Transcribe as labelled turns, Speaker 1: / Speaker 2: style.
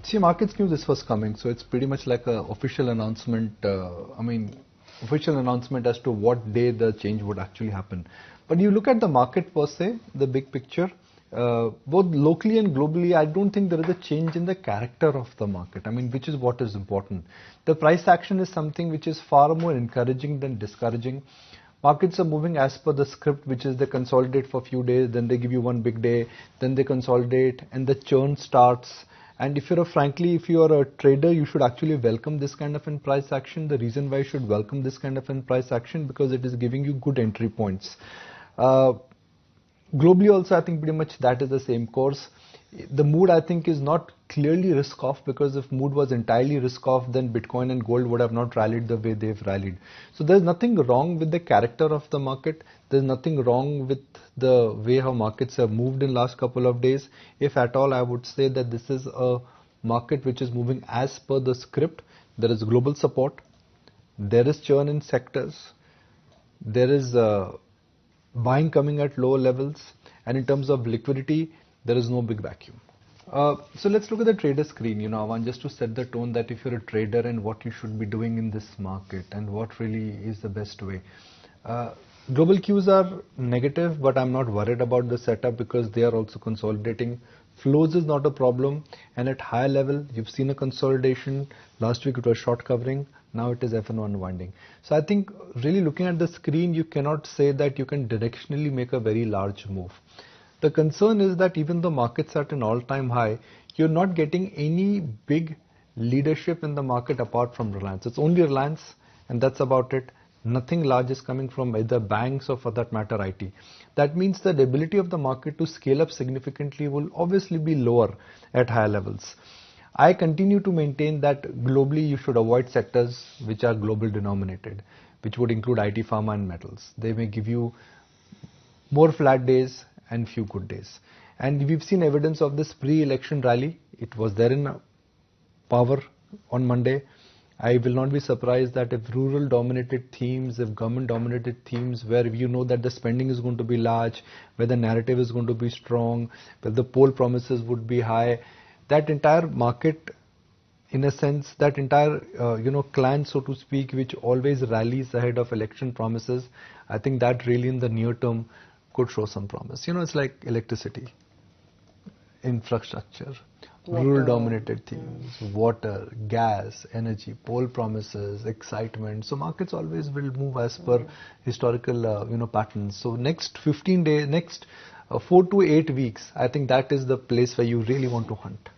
Speaker 1: See, markets knew this was coming, so it's pretty much like a official announcement. Official announcement as to what day the change would actually happen. But you look at the market per se, the big picture, both locally and globally, I don't think there is a change in the character of the market. I mean, which is what is important. The price action is something which is far more encouraging than discouraging. Markets are moving as per the script, which is they consolidate for a few days, then they give you one big day, then they consolidate, and the churn starts. And if you're a trader, you should actually welcome this kind of price action. The reason why you should welcome this kind of price action, because it is giving you good entry points. Globally also, I think pretty much that is the same course. The mood, I think, is not clearly risk off, because if mood was entirely risk off, then Bitcoin and gold would have not rallied the way they've rallied. So there's nothing wrong with the character of the market. There's nothing wrong with the way how markets have moved in last couple of days. If at all, I would say that this is a market which is moving as per the script. There is global support. There is churn in sectors. There is buying coming at lower levels, and in terms of liquidity, there is no big vacuum. So let's look at the trader screen. I want just to set the tone that if you're a trader and what you should be doing in this market and what really is the best way. Global cues are negative, but I'm not worried about the setup because they are also consolidating. Flows is not a problem, and at higher level, you've seen a consolidation. Last week it was short covering. Now it is F1 unwinding. So I think really looking at the screen, you cannot say that you can directionally make a very large move. The concern is that even though markets are at an all-time high, you're not getting any big leadership in the market apart from Reliance. It's only Reliance, and that's about it. Nothing large is coming from either banks or, for that matter, IT. That means that the ability of the market to scale up significantly will obviously be lower at higher levels. I continue to maintain that globally you should avoid sectors which are global denominated, which would include IT, pharma and metals. They may give you more flat days and few good days. And we've seen evidence of this pre-election rally. It was there in power on Monday. I will not be surprised that if rural dominated themes, if government dominated themes where you know that the spending is going to be large, where the narrative is going to be strong, where the poll promises would be high, that entire market, in a sense, that entire clan, so to speak, which always rallies ahead of election promises, I think that really in the near term could show some promise. It's like electricity, infrastructure, rural dominated themes, water, gas, energy, poll promises, excitement. So markets always will move as per historical patterns. So next 15 days, next 4 to 8 weeks, I think that is the place where you really want to hunt.